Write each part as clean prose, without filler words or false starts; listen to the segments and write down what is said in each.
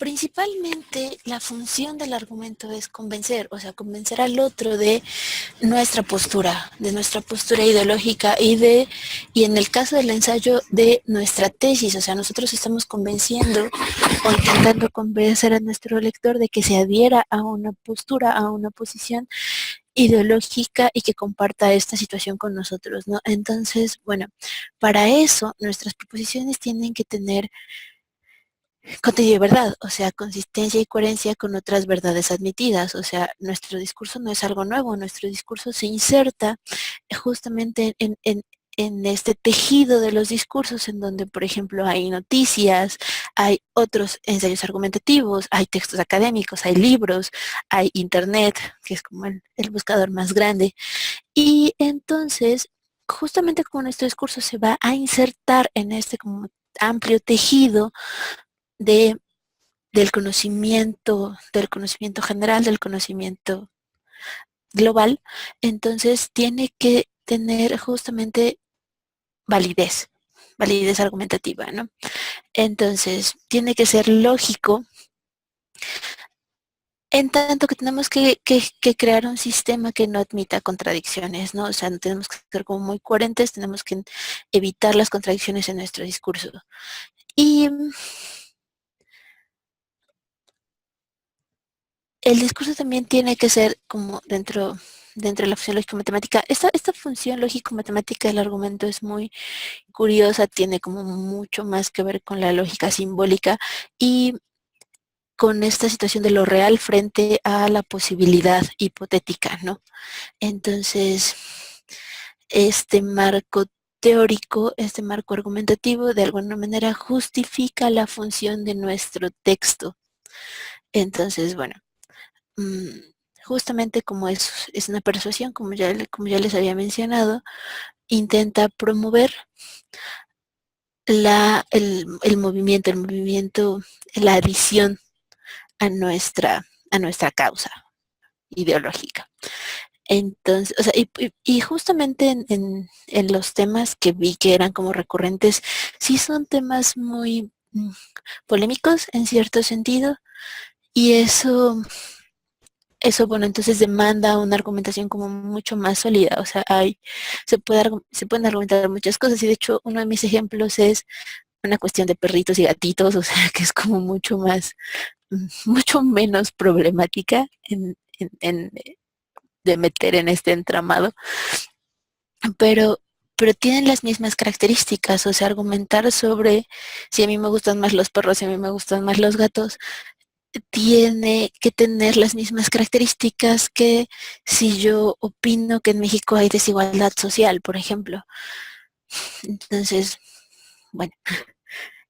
principalmente la función del argumento es convencer, o sea, convencer al otro de nuestra postura ideológica y en el caso del ensayo de nuestra tesis, o sea, nosotros estamos convenciendo o intentando convencer a nuestro lector de que se adhiera a una postura, a una posición ideológica y que comparta esta situación con nosotros, ¿no? Entonces, bueno, para eso nuestras proposiciones tienen que tener contenido de verdad, o sea, consistencia y coherencia con otras verdades admitidas, o sea, nuestro discurso no es algo nuevo, nuestro discurso se inserta justamente en este tejido de los discursos en donde, por ejemplo, hay noticias, hay otros ensayos argumentativos, hay textos académicos, hay libros, hay internet, que es como el buscador más grande. Y entonces, justamente como nuestro discurso se va a insertar en este como amplio tejido de, del conocimiento general, del conocimiento global, entonces tiene que tener justamente validez, validez argumentativa, ¿no? Entonces, tiene que ser lógico, en tanto que tenemos que crear un sistema que no admita contradicciones, ¿no? O sea, tenemos que ser como muy coherentes, tenemos que evitar las contradicciones en nuestro discurso. Y el discurso también tiene que ser como dentro de la función lógico-matemática. Esta función lógico-matemática del argumento es muy curiosa, tiene como mucho más que ver con la lógica simbólica y con esta situación de lo real frente a la posibilidad hipotética, ¿no? Entonces, este marco teórico, este marco argumentativo, de alguna manera justifica la función de nuestro texto. Entonces, bueno, justamente como es una persuasión, como ya les había mencionado, intenta promover el movimiento, la adición a nuestra causa ideológica. Entonces, o sea, y justamente en los temas que vi que eran como recurrentes, sí son temas muy polémicos en cierto sentido, y eso, bueno, entonces demanda una argumentación como mucho más sólida, o sea, se pueden argumentar muchas cosas, y de hecho uno de mis ejemplos es una cuestión de perritos y gatitos, o sea, que es como mucho más, mucho menos problemática de meter en este entramado, pero, pero tienen las mismas características, o sea, argumentar sobre si a mí me gustan más los perros, si a mí me gustan más los gatos, tiene que tener las mismas características que si yo opino que en México hay desigualdad social, por ejemplo. Entonces, bueno,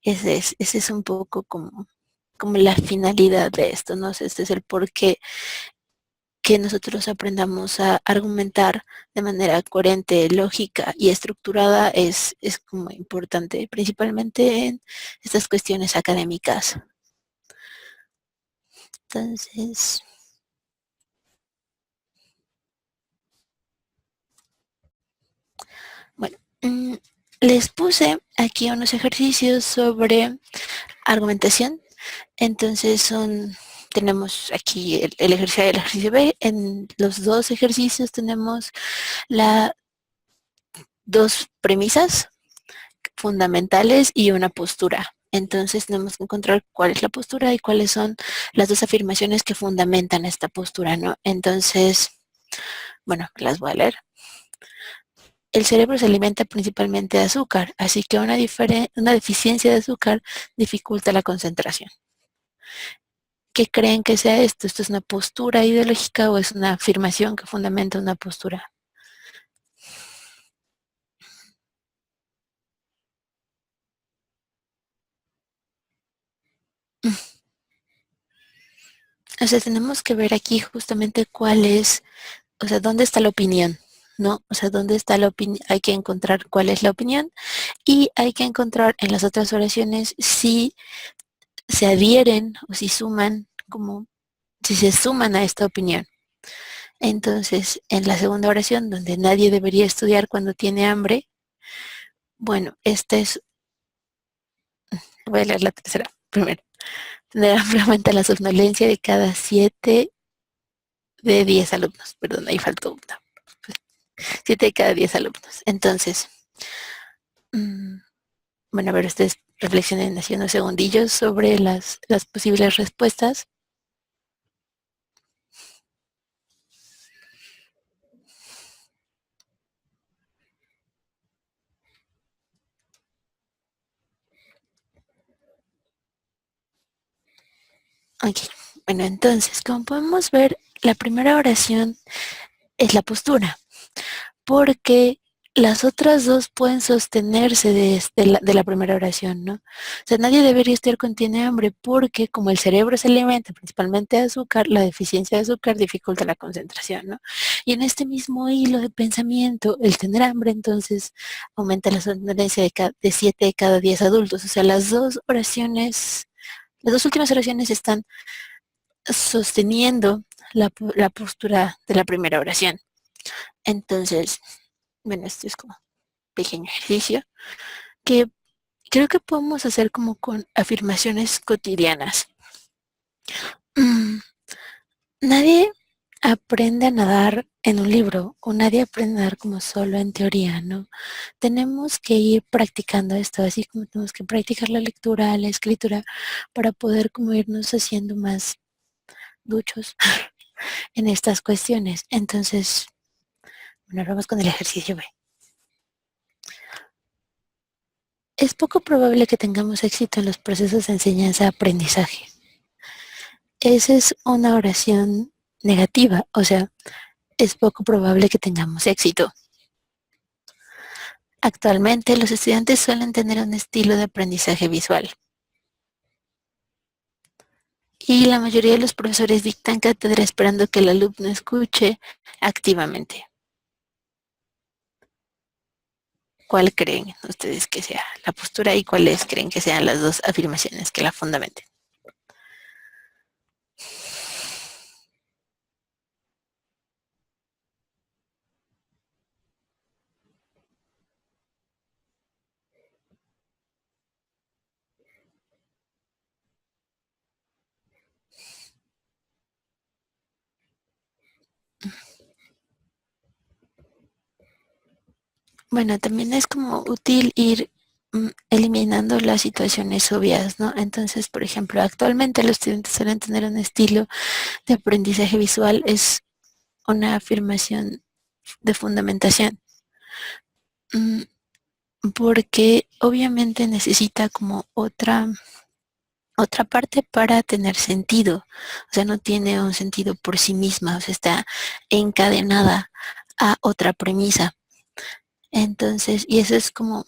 ese es un poco como la finalidad de esto, ¿no? Este es el por qué que nosotros aprendamos a argumentar de manera coherente, lógica y estructurada es como importante, principalmente en estas cuestiones académicas. Entonces, bueno, les puse aquí unos ejercicios sobre argumentación. Entonces tenemos aquí el ejercicio A y el ejercicio B. En los dos ejercicios tenemos las dos premisas fundamentales y una postura. Entonces tenemos que encontrar cuál es la postura y cuáles son las dos afirmaciones que fundamentan esta postura, ¿no? Entonces, bueno, las voy a leer. El cerebro se alimenta principalmente de azúcar, así que una deficiencia de azúcar dificulta la concentración. ¿Qué creen que sea esto? ¿Esto es una postura ideológica o es una afirmación que fundamenta una postura? O sea, tenemos que ver aquí justamente cuál es, o sea, dónde está la opinión, ¿no? O sea, dónde está la opinión, hay que encontrar cuál es la opinión y hay que encontrar en las otras oraciones si se adhieren o si suman, como si se suman a esta opinión. Entonces, en la segunda oración, donde nadie debería estudiar cuando tiene hambre, bueno, esta es, voy a leer la tercera primero. tener ampliamente la somnolencia de cada 7 de 10 alumnos. Perdón, ahí faltó una. 7 de cada 10 alumnos. Entonces, mm, bueno, a ver, ustedes reflexionen así unos segundillos sobre las posibles respuestas. Ok, bueno, entonces, como podemos ver, la primera oración es la postura, porque las otras dos pueden sostenerse de la primera oración, ¿no? O sea, nadie debería estar con tiene hambre porque como el cerebro se alimenta principalmente de azúcar, la deficiencia de azúcar dificulta la concentración, ¿no? Y en este mismo hilo de pensamiento, el tener hambre entonces aumenta la somnolencia de 7 de cada 10 adultos. O sea, las dos últimas oraciones están sosteniendo la postura de la primera oración. Entonces, bueno, esto es como pequeño ejercicio que creo que podemos hacer como con afirmaciones cotidianas. Mm, nadie aprende a nadar en un libro o nadie aprende a nadar como solo en teoría, ¿no? Tenemos que ir practicando esto, así como tenemos que practicar la lectura, la escritura, para poder como irnos haciendo más duchos en estas cuestiones. Entonces, bueno, vamos con el ejercicio B. Es poco probable que tengamos éxito en los procesos de enseñanza-aprendizaje. Esa es una oración negativa, o sea, es poco probable que tengamos éxito. Actualmente los estudiantes suelen tener un estilo de aprendizaje visual y la mayoría de los profesores dictan cátedra esperando que el alumno escuche activamente. ¿Cuál creen ustedes que sea la postura y cuáles creen que sean las dos afirmaciones que la fundamenten? Bueno, también es como útil ir eliminando las situaciones obvias, ¿no? Entonces, por ejemplo, actualmente los estudiantes suelen tener un estilo de aprendizaje visual, es una afirmación de fundamentación, mm, porque obviamente necesita como otra parte para tener sentido, o sea, no tiene un sentido por sí misma, o sea, está encadenada a otra premisa. Entonces, y eso es como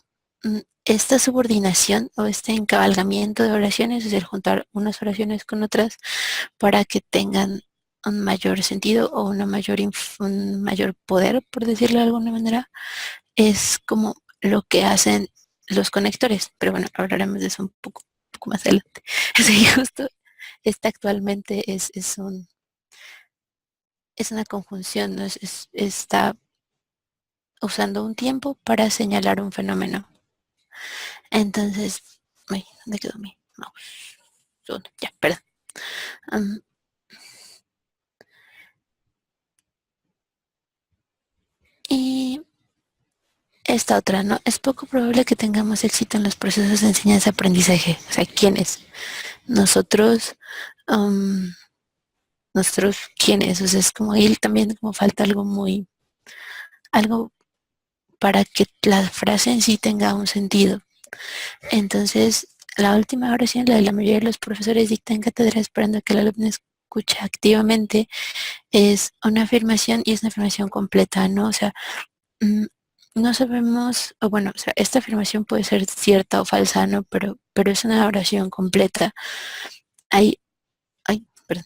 esta subordinación o este encabalgamiento de oraciones, es el juntar unas oraciones con otras para que tengan un mayor sentido o un mayor poder, por decirlo de alguna manera, es como lo que hacen los conectores. Pero bueno, hablaremos de eso un poco más adelante. Sí, justo esta actualmente es una conjunción, ¿no? Está usando un tiempo para señalar un fenómeno. Entonces, ay, ¿dónde quedó mi mouse? Ya, perdón. Um, y esta otra, ¿no? Es poco probable que tengamos éxito en los procesos de enseñanza-aprendizaje. O sea, ¿quiénes? Nosotros, um, nosotros, ¿quiénes? O sea, es como ahí también como falta algo para que la frase en sí tenga un sentido. Entonces, la última oración, la de la mayoría de los profesores dictan cátedra esperando que el alumno escuche activamente, es una afirmación y es una afirmación completa, ¿no? O sea, mm, no sabemos, o bueno, o sea, esta afirmación puede ser cierta o falsa, ¿no? Pero es una oración completa. Perdón.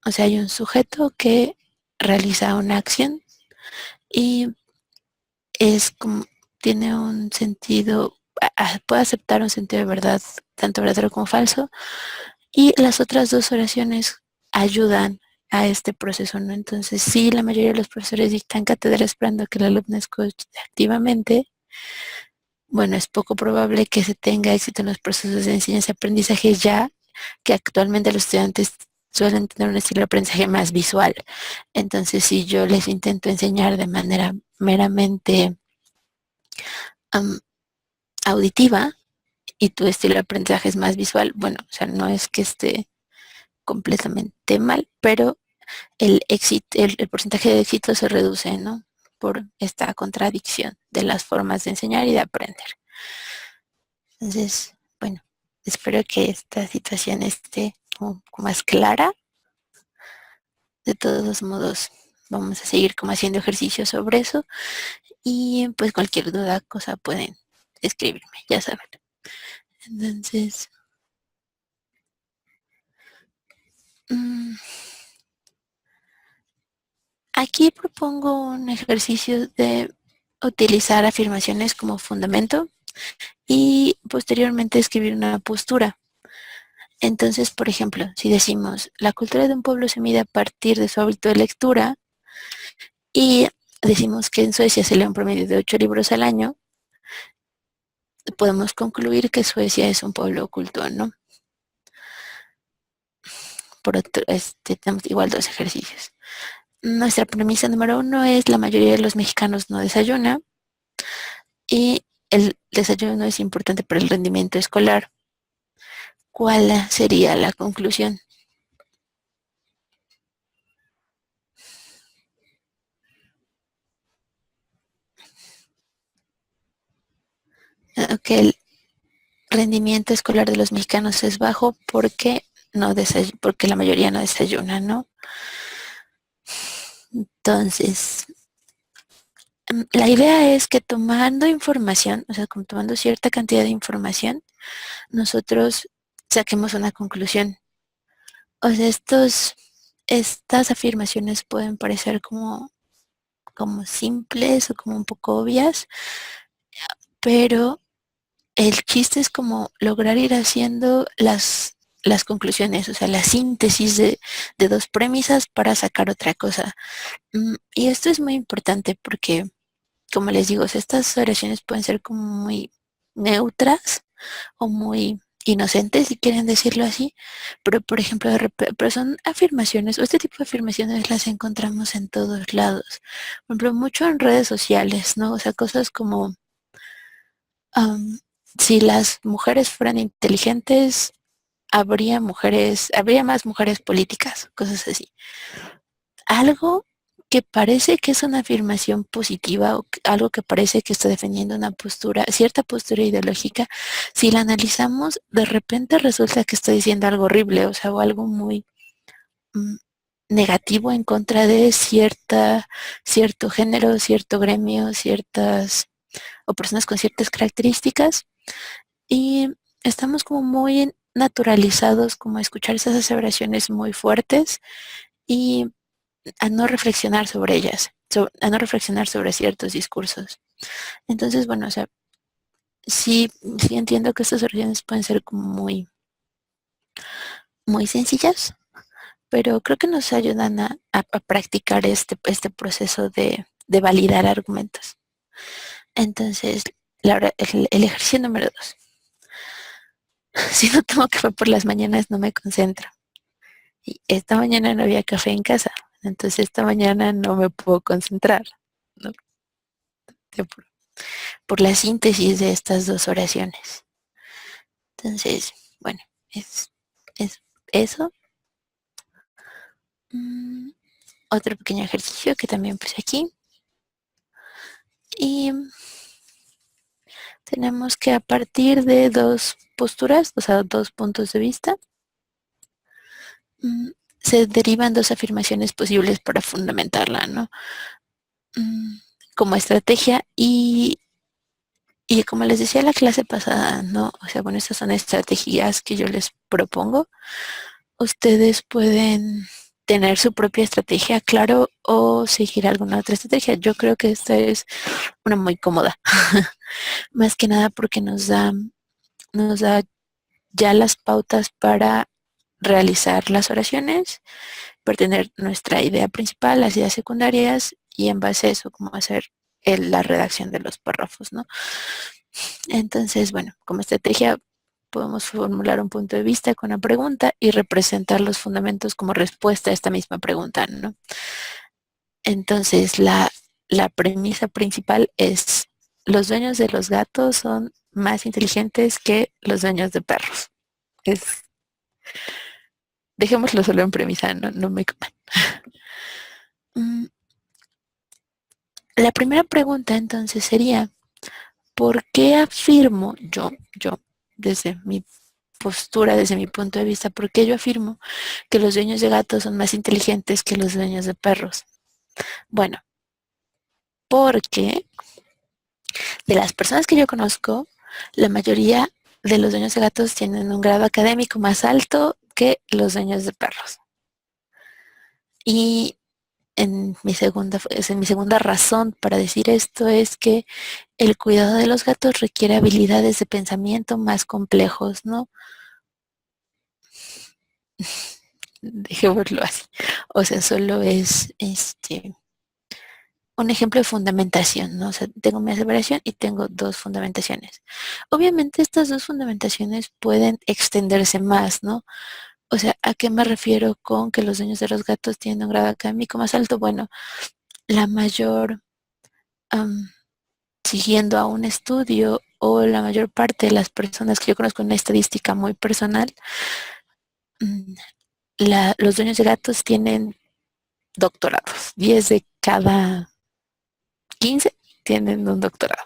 O sea, hay un sujeto que realiza una acción y es como, tiene un sentido, puede aceptar un sentido de verdad, tanto verdadero como falso, y las otras dos oraciones ayudan a este proceso, ¿no? Entonces, sí, la mayoría de los profesores dictan cátedra esperando que el alumno escuche activamente, bueno, es poco probable que se tenga éxito en los procesos de enseñanza-aprendizaje ya que actualmente los estudiantes suelen tener un estilo de aprendizaje más visual. Entonces, si yo les intento enseñar de manera meramente um, auditiva y tu estilo de aprendizaje es más visual, bueno, o sea, no es que esté completamente mal, pero el porcentaje de éxito se reduce, ¿no? Por esta contradicción de las formas de enseñar y de aprender. Entonces, bueno, espero que esta situación esté como más clara. De todos modos, vamos a seguir como haciendo ejercicio sobre eso y pues cualquier duda, cosa pueden escribirme, ya saben. Entonces, mmm, aquí propongo un ejercicio de utilizar afirmaciones como fundamento y posteriormente escribir una postura. Entonces, por ejemplo, si decimos, la cultura de un pueblo se mide a partir de su hábito de lectura y decimos que en Suecia se lee un promedio de 8 libros al año, podemos concluir que Suecia es un pueblo oculto, ¿no? Por otro, tenemos igual dos ejercicios. Nuestra premisa número uno es la mayoría de los mexicanos no desayuna y el desayuno es importante para el rendimiento escolar. ¿Cuál sería la conclusión? Que el rendimiento escolar de los mexicanos es bajo porque porque la mayoría no desayuna, ¿no? Entonces, la idea es que tomando información, o sea, como tomando cierta cantidad de información, nosotros saquemos una conclusión. O sea, estas afirmaciones pueden parecer como simples o como un poco obvias, pero el chiste es como lograr ir haciendo las conclusiones, o sea, la síntesis de dos premisas para sacar otra cosa. Y esto es muy importante porque, como les digo, estas oraciones pueden ser como muy neutras o muy inocentes, si quieren decirlo así, pero por ejemplo, pero son afirmaciones, o este tipo de afirmaciones las encontramos en todos lados. Por ejemplo, mucho en redes sociales, ¿no? O sea, cosas como um, si las mujeres fueran inteligentes, habría más mujeres políticas, cosas así. Algo que parece que es una afirmación positiva o algo que parece que está defendiendo una postura, cierta postura ideológica, si la analizamos, de repente resulta que está diciendo algo horrible, o sea, o algo muy mm, negativo en contra de cierto género, cierto gremio, ciertas o personas con ciertas características y estamos como muy naturalizados como a escuchar esas aseveraciones muy fuertes y a no reflexionar sobre ellas, a no reflexionar sobre ciertos discursos. Entonces, bueno, o sea, sí entiendo que estas oraciones pueden ser como muy sencillas, pero creo que nos ayudan a practicar este proceso de validar argumentos. Entonces, el ejercicio número 2. Si no tomo café por las mañanas, no me concentro. Y esta mañana no había café en casa, entonces esta mañana no me puedo concentrar, ¿no? Por, por la síntesis de estas dos oraciones. Entonces, bueno, es eso. Mm, Otro pequeño ejercicio que también puse aquí. Y tenemos que a partir de dos posturas, o sea, dos puntos de vista, mm, se derivan dos afirmaciones posibles para fundamentarla, ¿no? Mm, Como estrategia y como les decía la clase pasada, ¿no? O sea, bueno, estas son estrategias que yo les propongo. Ustedes pueden tener su propia estrategia, claro, o seguir alguna otra estrategia. Yo creo que esta es una muy cómoda, más que nada porque nos da ya las pautas para realizar las oraciones, para tener nuestra idea principal, las ideas secundarias y en base a eso, cómo hacer la redacción de los párrafos, ¿no? Entonces, bueno, como estrategia podemos formular un punto de vista con una pregunta y representar los fundamentos como respuesta a esta misma pregunta, ¿no? Entonces, la premisa principal es, los dueños de los gatos son más inteligentes que los dueños de perros. Es, dejémoslo solo en premisa, no me coman. La primera pregunta entonces sería, ¿por qué afirmo yo, desde mi postura, desde mi punto de vista, por qué yo afirmo que los dueños de gatos son más inteligentes que los dueños de perros? Bueno, porque de las personas que yo conozco, la mayoría de los dueños de gatos tienen un grado académico más alto que los dueños de perros. Y mi segunda razón para decir esto es que el cuidado de los gatos requiere habilidades de pensamiento más complejos, ¿no? Dejémoslo así. O sea, solo es un ejemplo de fundamentación, ¿no? O sea, tengo mi aseveración y tengo dos fundamentaciones. Obviamente estas dos fundamentaciones pueden extenderse más, ¿no? O sea, ¿a qué me refiero con que los dueños de los gatos tienen un grado académico más alto? Bueno, la mayor, um, siguiendo a un estudio o la mayor parte de las personas que yo conozco, una estadística muy personal, mm, los dueños de gatos tienen doctorados. 10 de cada 15 tienen un doctorado.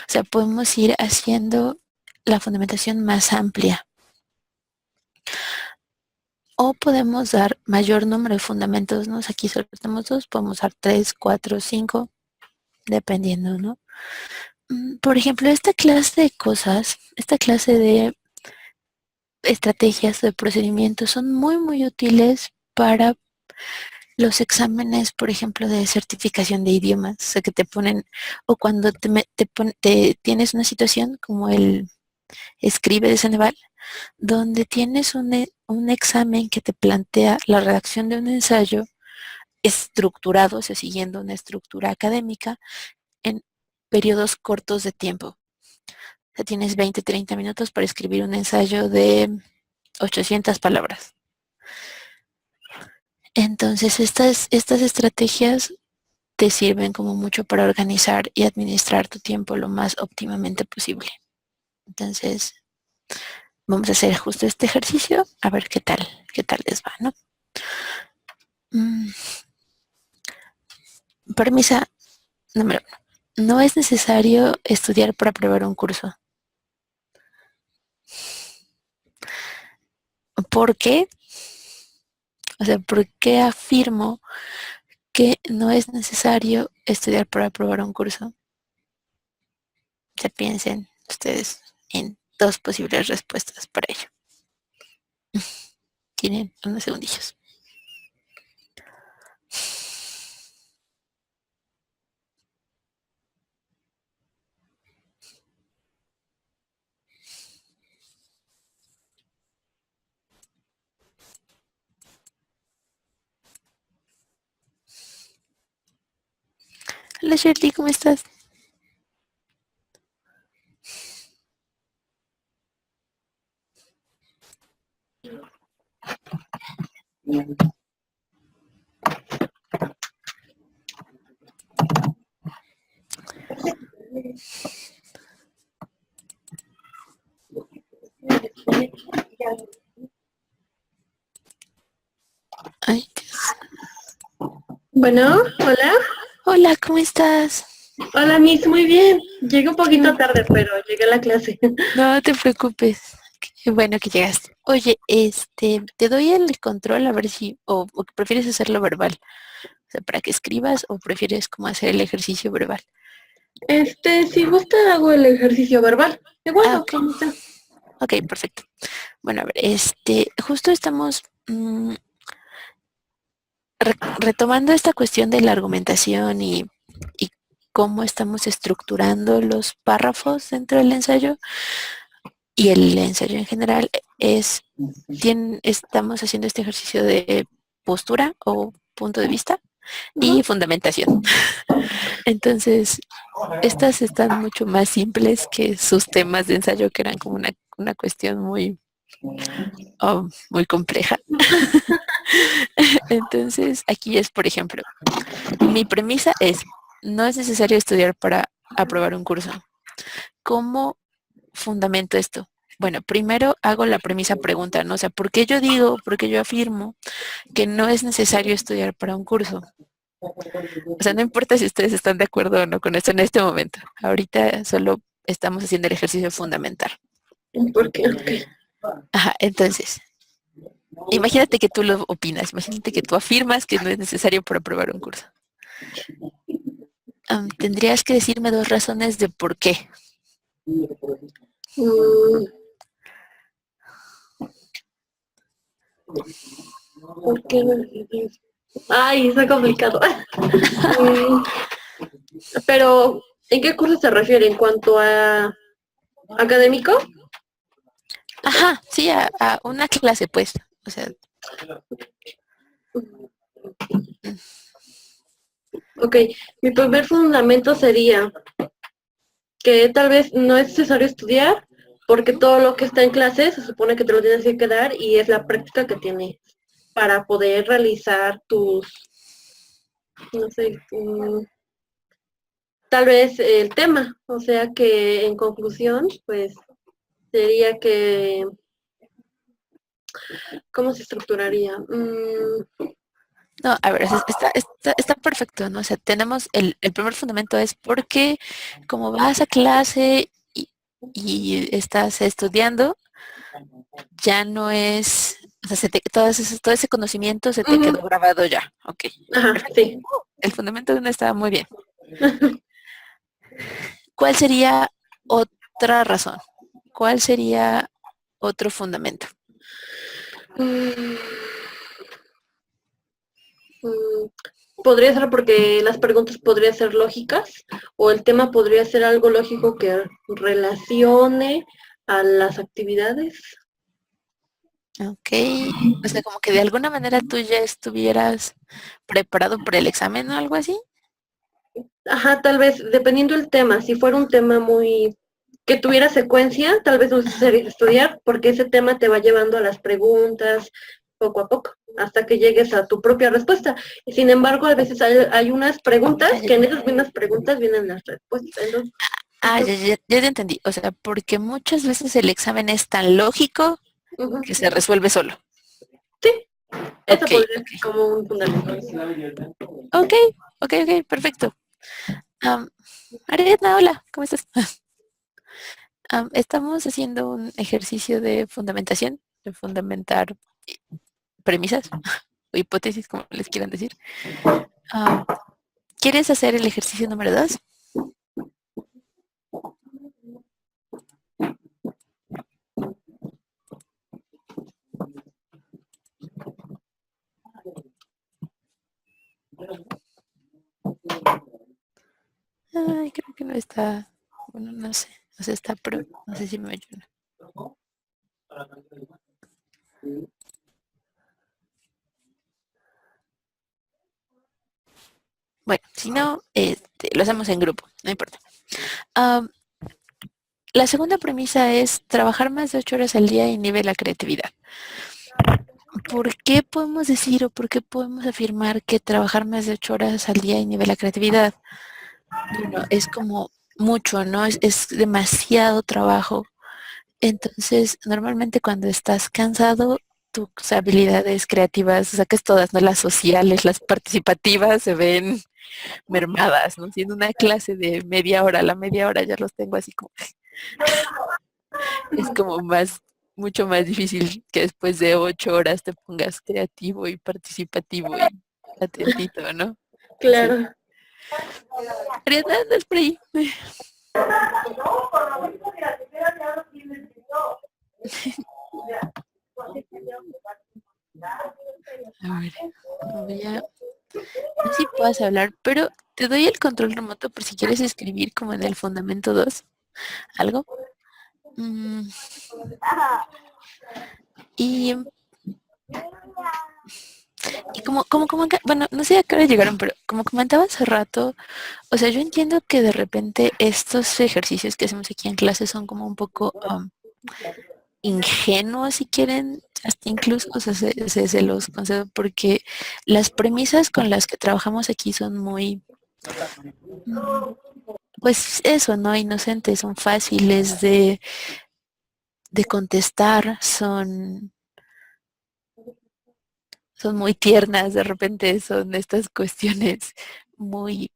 O sea, podemos ir haciendo la fundamentación más amplia. O podemos dar mayor número de fundamentos, ¿no? Aquí solo tenemos dos, podemos dar 3, 4, 5, dependiendo, ¿no? Por ejemplo, esta clase de cosas, esta clase de estrategias, de procedimientos, son muy útiles para los exámenes, por ejemplo, de certificación de idiomas, o sea, que te ponen, o cuando tienes una situación como el escribe de Ceneval, donde tienes un examen que te plantea la redacción de un ensayo estructurado, o sea, siguiendo una estructura académica, en periodos cortos de tiempo. O sea, tienes 20, 30 minutos para escribir un ensayo de 800 palabras. Entonces, estas estrategias te sirven como mucho para organizar y administrar tu tiempo lo más óptimamente posible. Entonces, vamos a hacer justo este ejercicio, a ver qué tal les va, ¿no? Premisa número 1. No es necesario estudiar para aprobar un curso. ¿Por qué? O sea, ¿por qué afirmo que no es necesario estudiar para aprobar un curso? Se piensen ustedes en dos posibles respuestas para ello. Tienen unos segundillos. Hola Shirley, ¿cómo estás? Ay, Dios. Bueno, hola. Hola, ¿cómo estás? Hola, Miss, muy bien. Llegué un Qué poquito bueno. tarde, pero llegué a la clase. No te preocupes. Qué bueno que llegaste. Oye, te doy el control a ver si, o prefieres hacerlo verbal. O sea, para que escribas o prefieres como hacer el ejercicio verbal. Si gusta, hago el ejercicio verbal. Igual Ah, no, ok. ¿cómo está? Ok, perfecto. Bueno, a ver, justo estamos retomando esta cuestión de la argumentación y cómo estamos estructurando los párrafos dentro del ensayo y el ensayo en general estamos haciendo este ejercicio de postura o punto de vista y Ujú. fundamentación. Entonces, Estas están mucho más simples que sus temas de ensayo, que eran como una cuestión muy compleja. Entonces, aquí es, por ejemplo, mi premisa es, no es necesario estudiar para aprobar un curso. ¿Cómo fundamento esto? Bueno, primero hago la premisa pregunta, ¿no? O sea, por qué yo afirmo que no es necesario estudiar para un curso? O sea, no importa si ustedes están de acuerdo o no con esto en este momento. Ahorita solo estamos haciendo el ejercicio fundamental. Porque, ok. Ajá, entonces, imagínate que tú lo opinas, imagínate que tú afirmas que no es necesario para aprobar un curso. Tendrías que decirme dos razones de por qué. Mm, ¿Por qué no? Ay, está complicado. Mm, Pero, ¿en qué curso se refiere? ¿En cuanto a académico? Ajá, sí, a una clase, pues. O sea, mm, Ok, mi primer fundamento sería que tal vez no es necesario estudiar porque todo lo que está en clase se supone que te lo tienes que quedar y es la práctica que tienes para poder realizar tus, no sé, tal vez el tema. O sea que en conclusión, pues sería que, ¿cómo se estructuraría? no, a ver, está perfecto, ¿no? O sea, tenemos el primer fundamento es porque como vas a clase y estás estudiando, ya no es, o sea, todo ese conocimiento se te Ujú, quedó grabado ya. Ok, ajá, perfecto. sí. El fundamento de uno está muy bien. ¿Cuál sería otra razón? ¿Cuál sería otro fundamento? Mm, mm, Podría ser porque las preguntas podrían ser lógicas o el tema podría ser algo lógico que relacione a las actividades. Ok, o sea, como que de alguna manera tú ya estuvieras preparado para el examen o algo así. Ajá, tal vez, dependiendo del tema, si fuera un tema muy que tuviera secuencia, tal vez no es necesario estudiar, porque ese tema te va llevando a las preguntas poco a poco, hasta que llegues a tu propia respuesta. Y sin embargo, a veces hay unas preguntas Ah, ya, que en esas mismas preguntas vienen las respuestas. Entonces, ya te entendí. O sea, porque muchas veces el examen es tan lógico ujú. que se resuelve solo. Sí, esa Ok, podría ok. ser como un fundamento. Ok, ok, perfecto. Am, Ariadna, hola, ¿cómo estás? Estamos haciendo un ejercicio de fundamentación, de fundamentar premisas o hipótesis, como les quieran decir. Am, ¿Quieres hacer el ejercicio número 2? Ay, creo que no está. Bueno, no sé. No sé, está, pero no sé si me ayuda. Bueno, si no, lo hacemos en grupo, no importa. Am, la segunda premisa es trabajar más de 8 horas al día inhibe la creatividad. ¿Por qué podemos decir o por qué podemos afirmar que trabajar más de 8 horas al día inhibe la creatividad? Bueno, es como mucho, ¿no? Es demasiado trabajo. Entonces, normalmente cuando estás cansado, tus habilidades creativas, saques todas, ¿no? Las sociales, las participativas se ven mermadas, ¿no? Siendo una clase de media hora, a la media hora ya los tengo así como, es como mucho más difícil que después de 8 horas te pongas creativo y participativo y atentito, ¿no? Entonces, Claro. Ariadna, andas por ahí. A ver, voy a, no sé si puedas hablar, pero te doy el control remoto por si quieres escribir como en el fundamento 2 algo. Mm, y Y bueno, no sé a qué hora llegaron, pero como comentaba hace rato, o sea, yo entiendo que de repente estos ejercicios que hacemos aquí en clase son como un poco ingenuos, si quieren, hasta incluso, o sea, se los concedo, porque las premisas con las que trabajamos aquí son muy, mm, pues eso, ¿no? Inocentes, son fáciles de contestar, son muy tiernas, de repente son estas cuestiones muy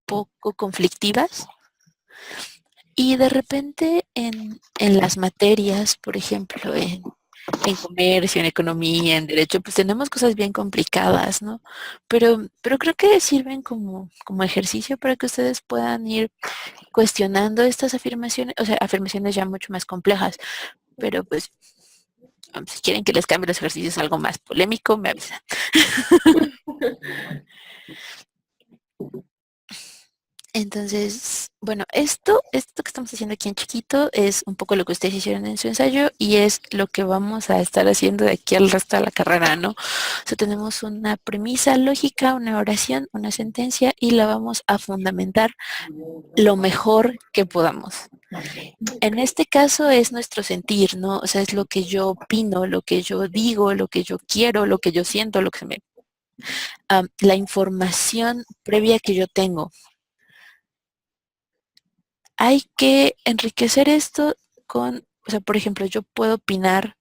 poco conflictivas. Y de repente en las materias, por ejemplo, en comercio, en economía, en derecho, pues tenemos cosas bien complicadas, ¿no? Pero creo que sirven como ejercicio para que ustedes puedan ir cuestionando estas afirmaciones, o sea, afirmaciones ya mucho más complejas, pero pues si quieren que les cambie los ejercicios a algo más polémico, me avisan. Entonces, bueno, esto que estamos haciendo aquí en chiquito es un poco lo que ustedes hicieron en su ensayo y es lo que vamos a estar haciendo de aquí al resto de la carrera, ¿no? O sea, tenemos una premisa lógica, una oración, una sentencia y la vamos a fundamentar lo mejor que podamos. En este caso es nuestro sentir, ¿no? O sea, es lo que yo opino, lo que yo digo, lo que yo quiero, lo que yo siento, lo que se me... la información previa que yo tengo. Hay que enriquecer esto con, o sea, por ejemplo, yo puedo opinar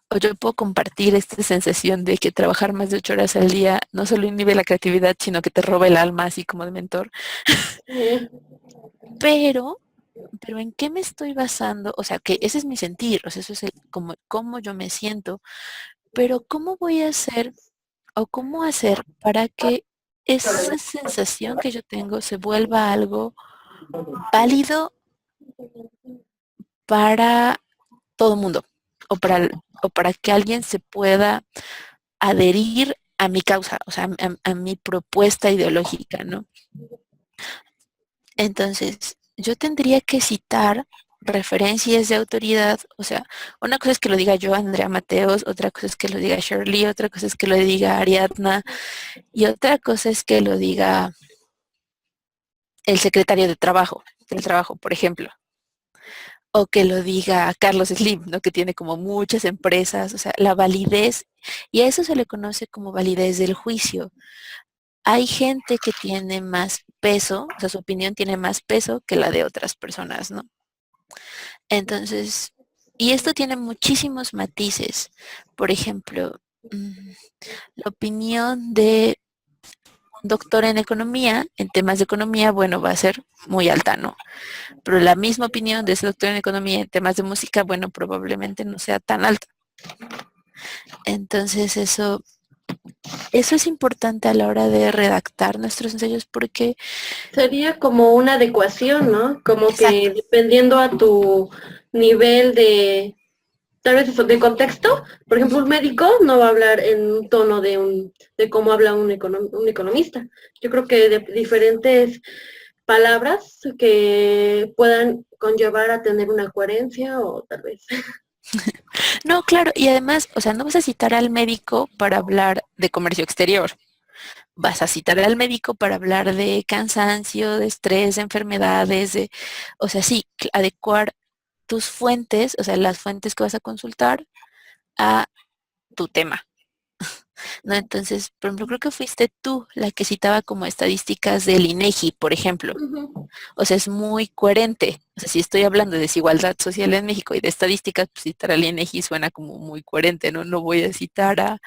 o yo puedo compartir esta sensación de que trabajar más de 8 horas al día no solo inhibe la creatividad, sino que te roba el alma, así como de mentor. Pero, pero ¿en qué me estoy basando? O sea, que ese es mi sentir, o sea, eso es como cómo yo me siento, pero ¿cómo voy a hacer o cómo hacer para que esa sensación que yo tengo se vuelva algo válido para todo el mundo o para que alguien se pueda adherir a mi causa, o sea, a mi propuesta ideológica, ¿no? Entonces, yo tendría que citar referencias de autoridad, o sea, una cosa es que lo diga yo, Andrea Mateos, otra cosa es que lo diga Shirley, otra cosa es que lo diga Ariadna, y otra cosa es que lo diga el secretario del trabajo, por ejemplo, o que lo diga Carlos Slim, ¿no? Que tiene como muchas empresas, o sea, la validez, y a eso se le conoce como validez del juicio. Hay gente que tiene más peso, o sea, su opinión tiene más peso que la de otras personas, ¿no? Entonces, y esto tiene muchísimos matices. Por ejemplo, la opinión de un doctor en economía, en temas de economía, bueno, va a ser muy alta, ¿no? Pero la misma opinión de ese doctor en economía en temas de música, bueno, probablemente no sea tan alta. Entonces, eso es importante a la hora de redactar nuestros ensayos porque... Sería como una adecuación, ¿no? Como que Exacto. dependiendo a tu nivel de, tal vez eso, de contexto, por ejemplo, un médico no va a hablar en un tono de cómo habla un economista. Yo creo que de diferentes palabras que puedan conllevar a tener una coherencia o tal vez. No, claro, y además, o sea, no vas a citar al médico para hablar de comercio exterior. Vas a citar al médico para hablar de cansancio, de estrés, de enfermedades, o sea, sí, adecuar tus fuentes, o sea, las fuentes que vas a consultar a tu tema, ¿no? Entonces, por ejemplo, creo que fuiste tú la que citaba como estadísticas del INEGI, por ejemplo. Ujú. O sea, es muy coherente. O sea, si estoy hablando de desigualdad social en México y de estadísticas, pues citar al INEGI suena como muy coherente, ¿no? No voy a citar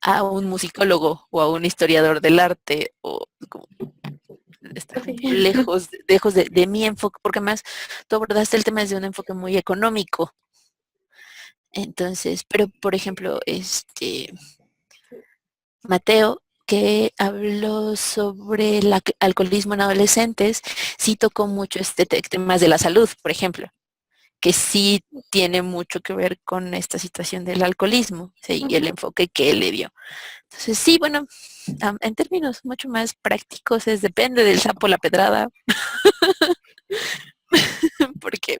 a un musicólogo o a un historiador del arte o como está Pues sí. como lejos de mi enfoque, porque más tú abordaste el tema desde un enfoque muy económico. Entonces, pero por ejemplo, Mateo, que habló sobre el alcoholismo en adolescentes, sí tocó mucho temas de la salud, por ejemplo, que sí tiene mucho que ver con esta situación del alcoholismo, ¿sí? Y el Ujú. enfoque que él le dio. Entonces, sí, bueno, en términos mucho más prácticos, depende del sapo la pedrada, porque,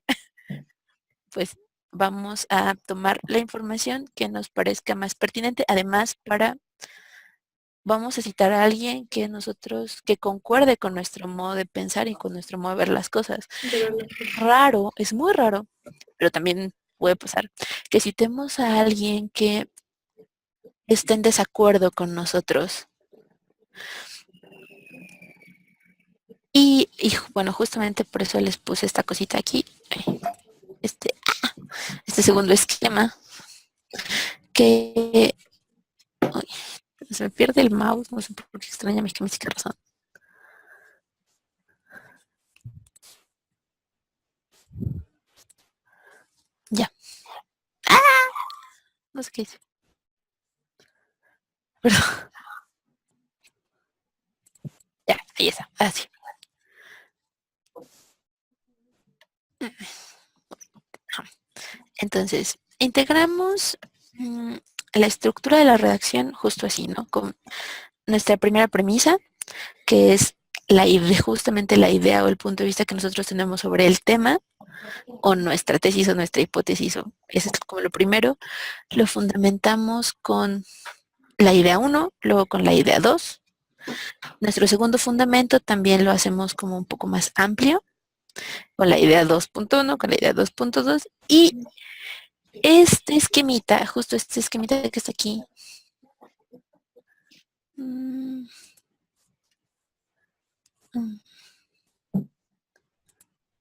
pues, vamos a tomar la información que nos parezca más pertinente. Además, vamos a citar a alguien que concuerde con nuestro modo de pensar y con nuestro modo de ver las cosas. Raro, es muy raro, pero también puede pasar que citemos a alguien que esté en desacuerdo con nosotros. Y bueno, justamente por eso les puse esta cosita aquí, este, este segundo esquema, que uy, se me pierde el mouse, no sé por qué extraña mi qué razón. Ya. ¡Ah! No sé qué hice. Pero, ya, ahí está, así. Entonces, integramos la estructura de la redacción justo así, ¿no? Con nuestra primera premisa, que es justamente la idea o el punto de vista que nosotros tenemos sobre el tema, o nuestra tesis o nuestra hipótesis, o eso es como lo primero. Lo fundamentamos con la idea 1, luego con la idea 2. Nuestro segundo fundamento también lo hacemos como un poco más amplio, con la idea 2.1, con la idea 2.2, y este esquemita, justo este esquemita que está aquí,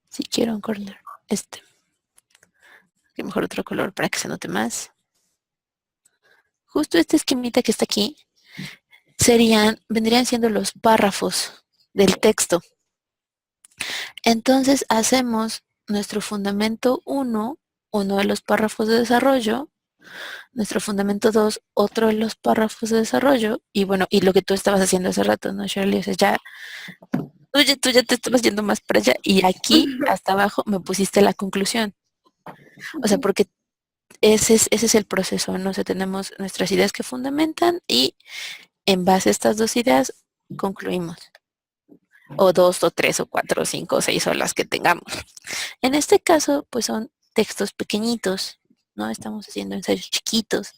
si quiero un color, que mejor otro color para que se note más. Justo este esquemita que está aquí vendrían siendo los párrafos del texto. Entonces hacemos nuestro fundamento 1, uno de los párrafos de desarrollo, nuestro fundamento 2, otro de los párrafos de desarrollo, y bueno, y lo que tú estabas haciendo hace rato, ¿no, Shirley? O sea, tú ya te estabas yendo más para allá, y aquí hasta abajo me pusiste la conclusión. O sea, porque ese es el proceso, ¿no? O sea, tenemos nuestras ideas que fundamentan y en base a estas dos ideas concluimos. O dos, o tres, o cuatro, o cinco, o seis, o las que tengamos. En este caso, pues son textos pequeñitos, ¿no? Estamos haciendo ensayos chiquitos.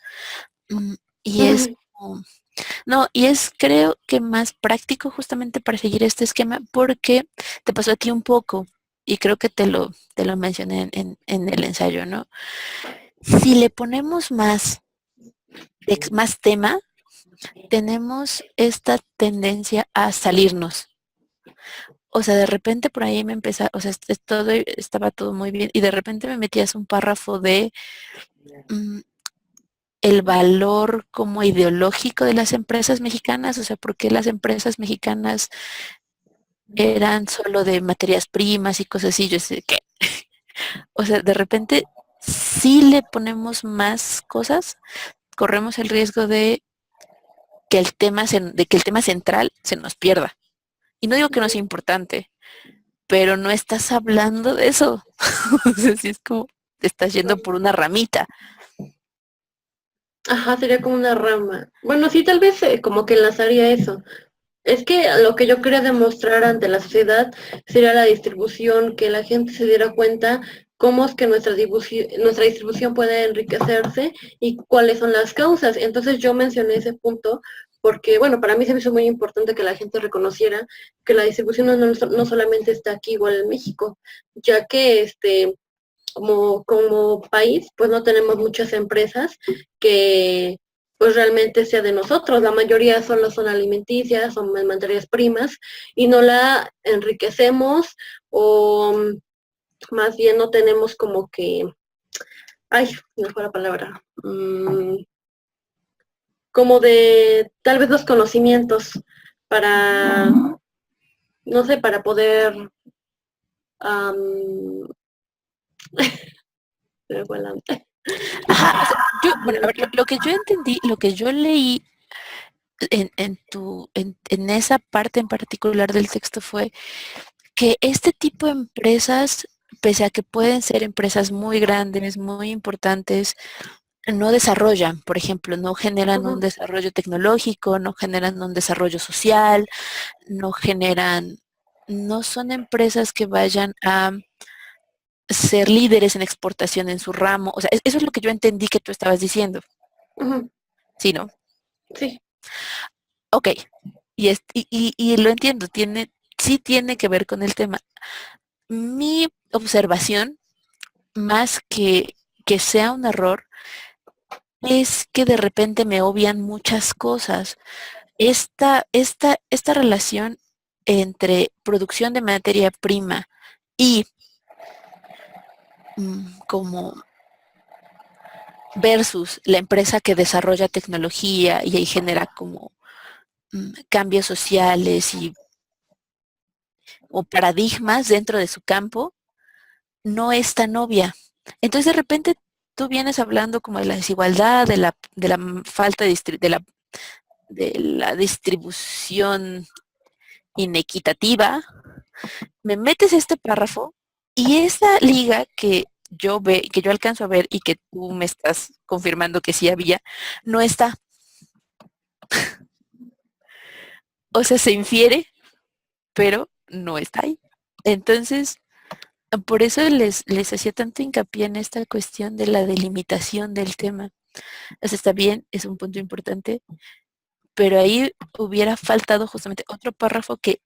Y es, no, y es creo que más práctico justamente para seguir este esquema porque te pasó a ti un poco y creo que te lo mencioné en el ensayo, ¿no? Si le ponemos más tema, tenemos esta tendencia a salirnos. O sea, de repente por ahí me empezaba, o sea, estaba todo muy bien y de repente me metías un párrafo de el valor como ideológico de las empresas mexicanas, o sea, por qué las empresas mexicanas eran solo de materias primas y cosas así. Yo sé que, o sea, de repente si le ponemos más cosas, corremos el riesgo de que el tema central se nos pierda. Y no digo que no sea importante, pero no estás hablando de eso. O sea, sí es como te estás yendo por una ramita. Ajá, sería como una rama. Bueno, sí, tal vez como que enlazaría eso. Es que lo que yo quería demostrar ante la sociedad sería la distribución, que la gente se diera cuenta cómo es que nuestra distribución puede enriquecerse y cuáles son las causas. Entonces yo mencioné ese punto porque, bueno, para mí se me hizo muy importante que la gente reconociera que la distribución no solamente está aquí igual en México, ya que como país, pues no tenemos muchas empresas que pues realmente sea de nosotros. La mayoría solo son alimenticias, son materias primas y no la enriquecemos o más bien no tenemos como que, ay, me fue la palabra, como de tal vez los conocimientos para, no sé, para poder Ajá, o sea, bueno, a ver, lo que yo entendí, lo que yo leí en esa parte en particular del texto fue que este tipo de empresas, pese a que pueden ser empresas muy grandes, muy importantes, no desarrollan, por ejemplo, no generan un desarrollo tecnológico, no generan un desarrollo social, no son empresas que vayan a ser líderes en exportación en su ramo. O sea, eso es lo que yo entendí que tú estabas diciendo. Ujú. ¿Sí, no? Sí. Ok. Y lo entiendo, sí tiene que ver con el tema. Mi observación, más que sea un error, es que de repente me obvian muchas cosas. Esta relación entre producción de materia prima y como versus la empresa que desarrolla tecnología y ahí genera como cambios sociales o paradigmas dentro de su campo, no es tan obvia. Entonces de repente tú vienes hablando como de la desigualdad, de la falta de la distribución inequitativa, me metes este párrafo y esa liga que yo alcanzo a ver y que tú me estás confirmando que sí había, no está. O sea, se infiere, pero no está ahí. Entonces, por eso les hacía tanto hincapié en esta cuestión de la delimitación del tema. O sea, está bien, es un punto importante, pero ahí hubiera faltado justamente otro párrafo que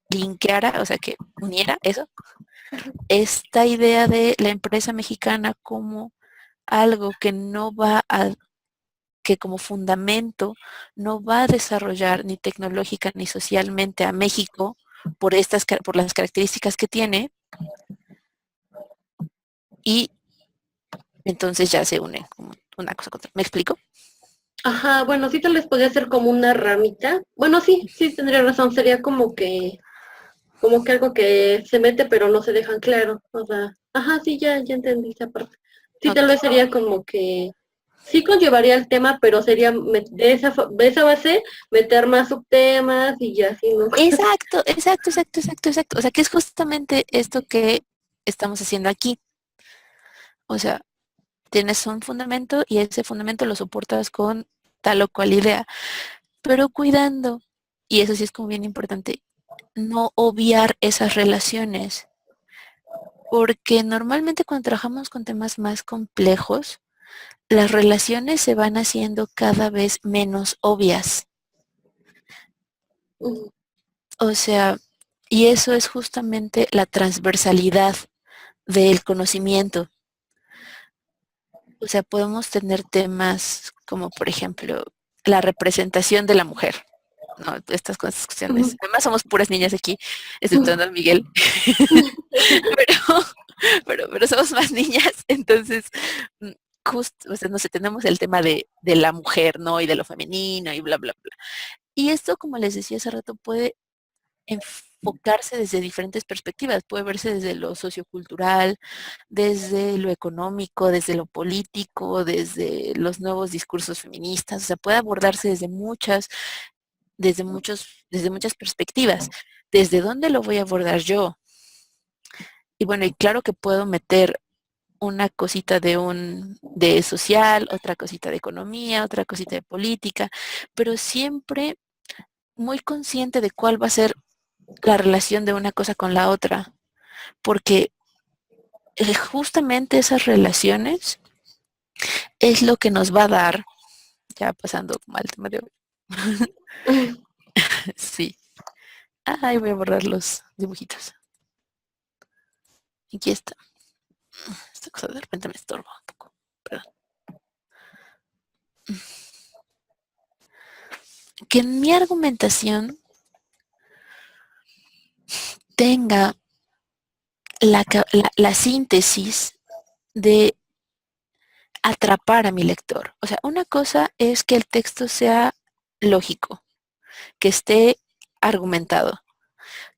linkeara, o sea, que uniera eso, esta idea de la empresa mexicana como algo que no va a, que como fundamento no va a desarrollar ni tecnológica ni socialmente a México por las características que tiene, y entonces ya se une como una cosa con otra. ¿Me explico? Ajá, bueno, sí tal vez podría ser como una ramita. Bueno, sí, sí tendría razón, sería como que algo que se mete pero no se dejan claro. O sea, ajá, sí, ya entendí esa parte. Sí, tal Ok. vez sería como que sí conllevaría el tema, pero sería de esa base meter más subtemas y ya así, ¿no? Exacto, exacto, exacto, exacto, exacto. O sea, que es justamente esto que estamos haciendo aquí. O sea, tienes un fundamento y ese fundamento lo soportas con tal o cual idea, pero cuidando, y eso sí es como bien importante, no obviar esas relaciones, porque normalmente cuando trabajamos con temas más complejos, las relaciones se van haciendo cada vez menos obvias. Ujú, O sea, y eso es justamente la transversalidad del conocimiento. O sea, podemos tener temas como, por ejemplo, la representación de la mujer, ¿no? Estas cuestiones. ujú, Además, somos puras niñas aquí, exceptuando a Miguel. pero, pero somos más niñas, entonces, mm, justo, o sea, no sé, tenemos el tema de la mujer, ¿no? Y de lo femenino y bla, bla, bla. Y esto, como les decía hace rato, puede enfocarse desde diferentes perspectivas. Puede verse desde lo sociocultural, desde lo económico, desde lo político, desde los nuevos discursos feministas. O sea, puede abordarse desde muchas perspectivas. ¿Desde dónde lo voy a abordar yo? Y bueno, y claro que puedo meter una cosita de social, otra cosita de economía, otra cosita de política, pero siempre muy consciente de cuál va a ser la relación de una cosa con la otra, porque justamente esas relaciones es lo que nos va a dar, ya pasando como al tema de hoy. ujú. Sí. Ay, voy a borrar los dibujitos. Aquí está. Esta cosa de repente me estorba un poco. Perdón. Que en mi argumentación tenga la síntesis de atrapar a mi lector. O sea, una cosa es que el texto sea lógico, que esté argumentado.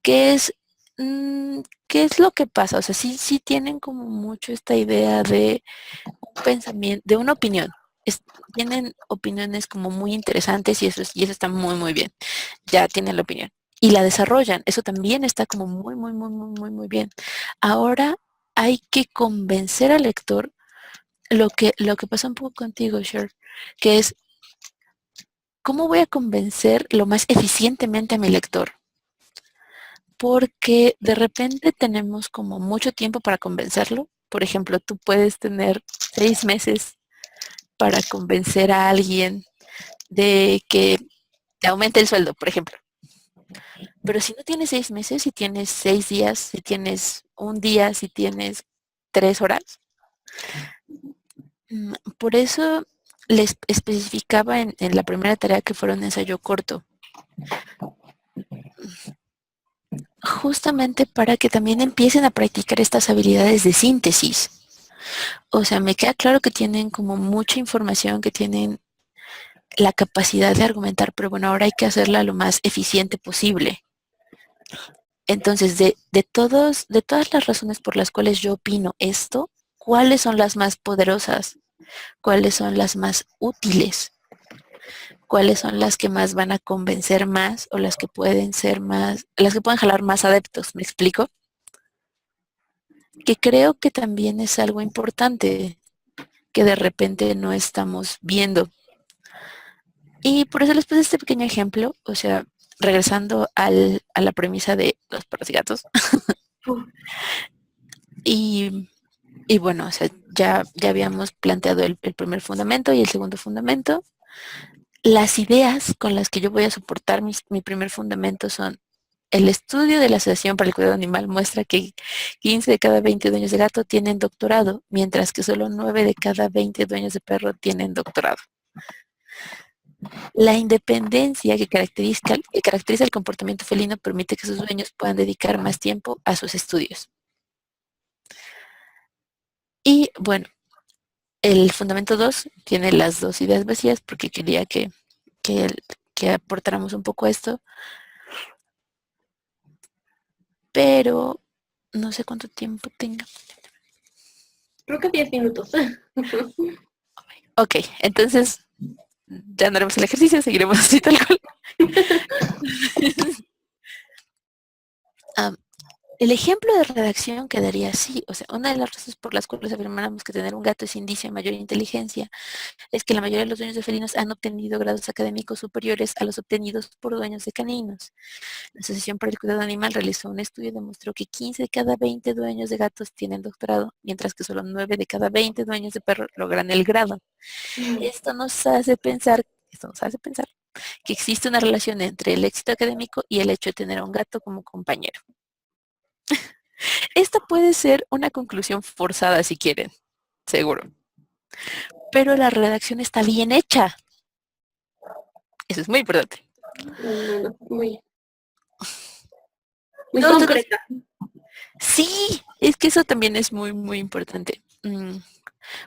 ¿Qué es, qué es lo que pasa? O sea, sí tienen como mucho esta idea de un pensamiento, de una opinión. Tienen opiniones como muy interesantes y eso está muy, muy bien. Ya tienen la opinión. Y la desarrollan. Eso también está como muy, muy, muy, muy, muy, muy bien. Ahora hay que convencer al lector lo que pasa un poco contigo, Cher, que es cómo voy a convencer lo más eficientemente a mi lector. porque de repente tenemos como mucho tiempo para convencerlo. Por ejemplo, tú puedes tener 6 meses para convencer a alguien de que te aumente el sueldo, por ejemplo. Pero si no tienes 6 meses, si tienes 6 días, si tienes un día, si tienes 3 horas, por eso les especificaba en la primera tarea que fuera un ensayo corto, justamente para que también empiecen a practicar estas habilidades de síntesis. O sea, me queda claro que tienen como mucha información, que tienen la capacidad de argumentar, pero bueno, ahora hay que hacerla lo más eficiente posible. Entonces, de todas las razones por las cuales yo opino esto, ¿cuáles son las más poderosas? ¿Cuáles son las más útiles? ¿Cuáles son las que más van a convencer más o las que pueden ser más, las que pueden jalar más adeptos? ¿Me explico? Que creo que también es algo importante que de repente no estamos viendo. Y por eso les puse este pequeño ejemplo, o sea, regresando a la premisa de los perros y gatos. Y, y bueno, o sea, ya habíamos planteado el primer fundamento y el segundo fundamento. Las ideas con las que yo voy a soportar mi primer fundamento son: el estudio de la Asociación para el Cuidado Animal muestra que 15 de cada 20 dueños de gato tienen doctorado, mientras que solo 9 de cada 20 dueños de perro tienen doctorado. La independencia que caracteriza el comportamiento felino permite que sus dueños puedan dedicar más tiempo a sus estudios. Y bueno, el fundamento 2 tiene las dos ideas vacías porque quería que, que aportáramos un poco a esto, pero no sé cuánto tiempo tenga. Creo que 10 minutos. Ok, entonces ya no haremos el ejercicio, seguiremos así tal cual. um, el ejemplo de redacción quedaría así. O sea, una de las razones por las cuales afirmamos que tener un gato es indicio de mayor inteligencia es que la mayoría de los dueños de felinos han obtenido grados académicos superiores a los obtenidos por dueños de caninos. La Asociación para el Cuidado Animal realizó un estudio y demostró que 15 de cada 20 dueños de gatos tienen doctorado, mientras que solo 9 de cada 20 dueños de perros logran el grado. Esto nos hace pensar que existe una relación entre el éxito académico y el hecho de tener a un gato como compañero. Esta puede ser una conclusión forzada si quieren, seguro. Pero la redacción está bien hecha. Eso es muy importante. Bueno, muy No, entonces, concreta. sí, es que eso también es muy, muy importante.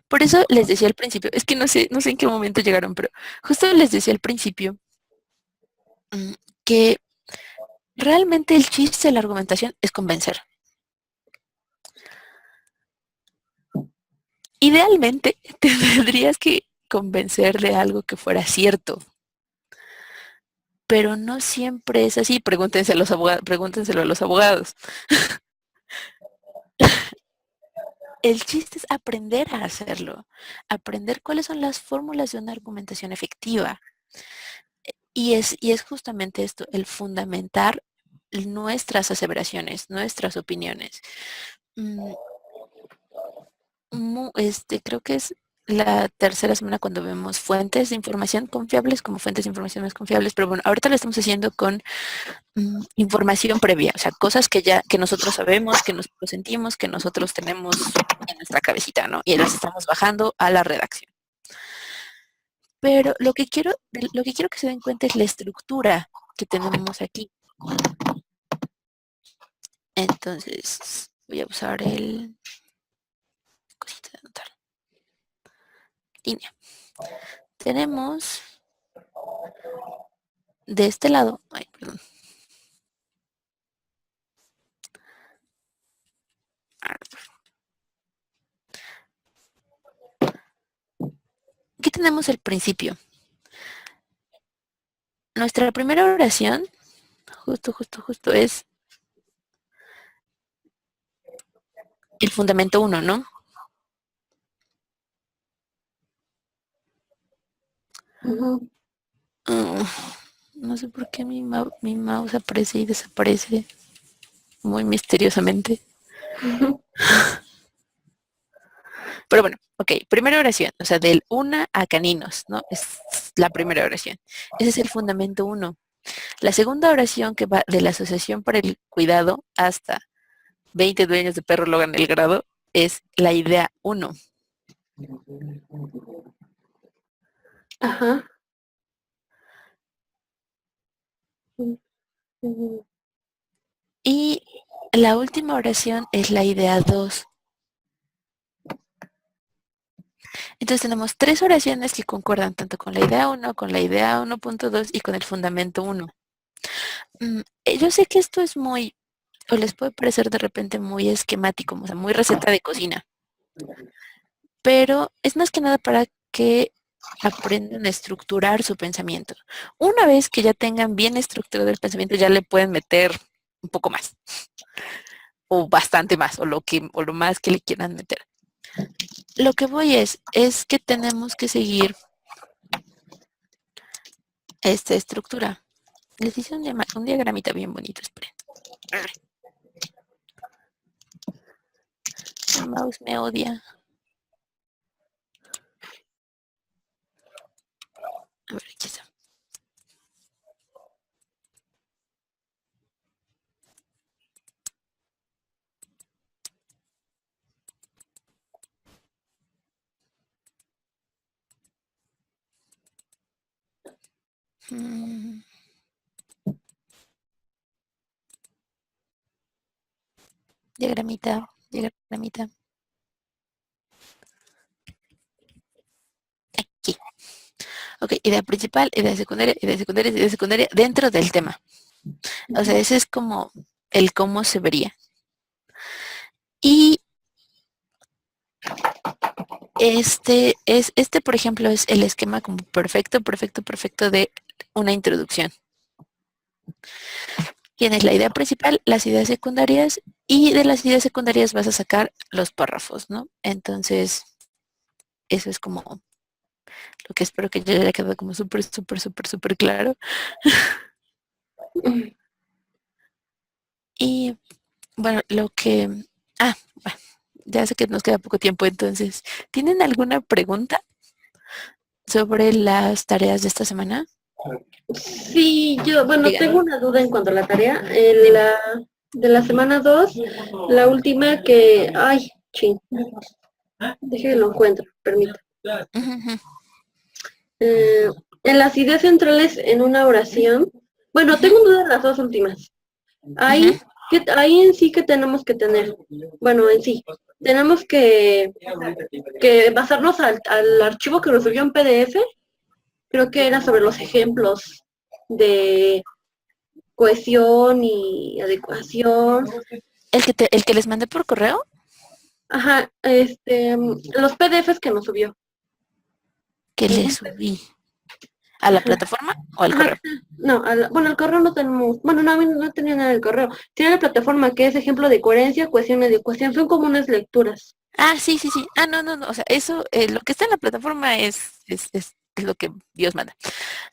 Por eso les decía al principio, es que no sé en qué momento llegaron, pero justo les decía al principio mm, que realmente el chiste de la argumentación es convencer. Idealmente te tendrías que convencer de algo que fuera cierto, pero no siempre es así. Pregúntenselo a los abogados. El chiste es aprender a hacerlo, aprender cuáles son las fórmulas de una argumentación efectiva. Y es justamente esto, el fundamentar nuestras aseveraciones, nuestras opiniones. Mm, Creo que es la tercera semana cuando vemos fuentes de información confiables como fuentes de información más confiables, pero bueno, ahorita lo estamos haciendo con información previa, o sea, cosas que nosotros sabemos, que nosotros sentimos, que nosotros tenemos en nuestra cabecita, ¿no? Y las estamos bajando a la redacción. Pero lo que quiero que se den cuenta es la estructura que tenemos aquí. Entonces, voy a usar el cosita de anotar. Línea. Tenemos de este lado, ay, perdón. Aquí tenemos el principio. Nuestra primera oración, justo es el fundamento 1, ¿no? No sé por qué mi mouse aparece y desaparece. muy misteriosamente. Ujú. Pero bueno, ok, primera oración, o sea, del una a caninos, ¿no? Es la primera oración. Ese es el fundamento uno. La segunda oración que va de la Asociación para el Cuidado hasta 20 dueños de perro logran el grado es la idea uno. Ajá. Ujú. Y la última oración es la idea 2. Entonces tenemos tres oraciones que concuerdan tanto con la idea uno, con la idea 1.2 y con el fundamento uno. Yo sé que esto es muy, o les puede parecer de repente muy esquemático, o sea, muy receta de cocina, pero es más que nada para que aprendan a estructurar su pensamiento. Una vez que ya tengan bien estructurado el pensamiento, ya le pueden meter un poco más, o bastante más, o lo más que le quieran meter. Lo que voy es que tenemos que seguir esta estructura. Les hice un diagramita bien bonito, esperen. Mi mouse me odia. A ver, aquí está. Mm, diagramita, diagramita. Aquí. Ok, idea principal, idea secundaria, idea secundaria, idea secundaria, dentro del tema. O sea, ese es como el cómo se vería. Y por ejemplo, es el esquema como perfecto, perfecto, perfecto de una introducción. Tienes la idea principal, las ideas secundarias, y de las ideas secundarias vas a sacar los párrafos, ¿no? Entonces, eso es como lo que espero que ya haya quedado como súper, súper, súper, súper claro. Y bueno, bueno, ya sé que nos queda poco tiempo, entonces, ¿tienen alguna pregunta sobre las tareas de esta semana? Sí, yo, bueno, Digan, tengo una duda en cuanto a la tarea. dime. De la semana 2, la última que, ay, ching, déjame lo encuentro, permítame. Ujú, ujú, Eh, en las ideas centrales en una oración, bueno, ujú, tengo duda en las dos últimas. ujú. Ahí en sí que tenemos que tener, bueno, en sí, tenemos que basarnos al archivo que nos subió en PDF, creo que era sobre los ejemplos de cohesión y adecuación. El que les mandé por correo, Ajá, los PDFs que nos subió. que le Ujú. subí a la plataforma o al Ajá, correo. no, bueno, el correo no tenemos, bueno, no, no tenía nada del correo. Tiene la plataforma que es ejemplo de coherencia, cohesión y adecuación, son como unas lecturas. Ah, sí, sí, sí. Ah, no, no, no. O sea, eso, lo que está en la plataforma es lo que Dios manda.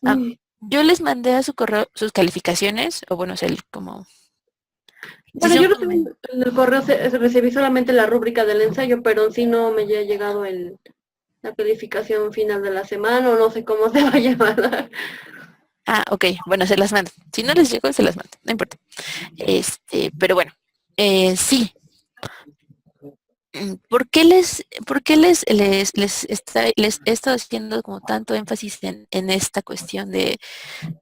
Ah, Mm. yo les mandé a su correo sus calificaciones, o bueno, o sea, como, si Bueno, son yo como, recibí, en el correo recibí solamente la rúbrica del ensayo, pero en sí no me ha llegado la calificación final de la semana, o no sé cómo se va a llamar. ok, bueno, se las mando. Si no les llegó, se las mando, no importa. Pero bueno, sí. Por qué les he estado haciendo como tanto énfasis en esta cuestión de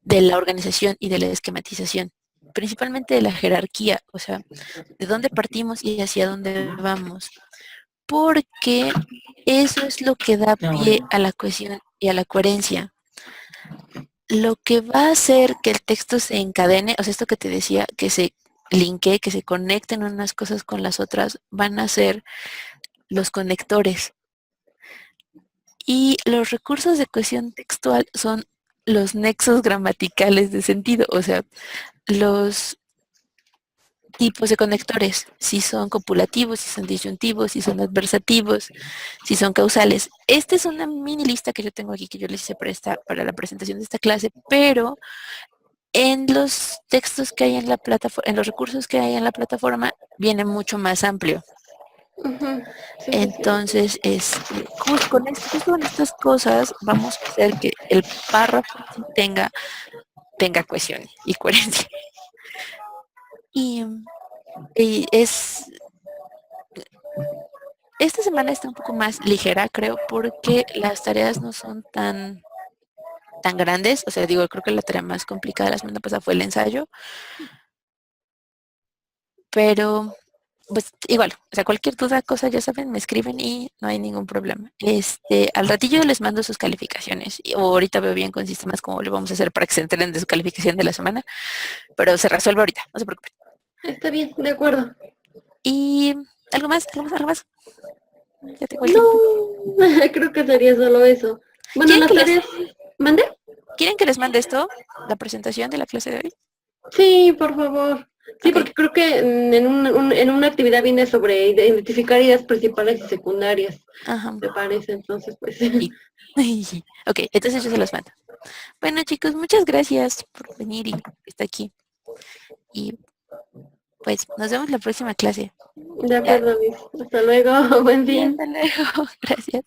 la organización y de la esquematización? Principalmente de la jerarquía, o sea, de dónde partimos y hacia dónde vamos. Porque eso es lo que da pie a la cohesión y a la coherencia. Lo que va a hacer que el texto se encadene, o sea, esto que te decía, que se linkee, que se conecten unas cosas con las otras, van a ser los conectores. Y los recursos de cohesión textual son los nexos gramaticales de sentido, o sea, los tipos de conectores, si son copulativos, si son disyuntivos, si son adversativos, si son causales. Esta es una mini lista que yo tengo aquí que yo les hice para la presentación de esta clase, pero En los textos que hay en la plataforma, en los recursos que hay en la plataforma, viene mucho más amplio. Ujú. Sí, sí, sí. Entonces, justo con estas cosas, vamos a hacer que el párrafo sí tenga cohesión y coherencia. Y, esta semana está un poco más ligera, creo, porque las tareas no son tan grandes. O sea, digo, creo que la tarea más complicada la semana pasada fue el ensayo, pero pues igual, o sea, cualquier duda, cosa, ya saben, me escriben y no hay ningún problema. Al ratillo les mando sus calificaciones. O ahorita veo bien con sistemas cómo le vamos a hacer para que se enteren de su calificación de la semana, pero se resuelve ahorita, no se preocupen. Está bien, de acuerdo. Y algo más, algo más, algo más. Ya tengo el No, tiempo. creo que sería solo eso. Bueno, ¿Quieren las que les, tareas, ¿mande? ¿quieren que les mande esto? La presentación de la clase de hoy. Sí, por favor. Sí, Ok. porque creo que en una actividad viene sobre identificar ideas principales y secundarias, Ajá. me parece. Entonces, pues, Sí. Sí. Ok, entonces yo se los mando. Bueno, chicos, muchas gracias por venir y estar aquí. Y pues nos vemos la próxima clase. de Ya. acuerdo, Miss. Hasta luego, buen Y fin. hasta luego. Gracias.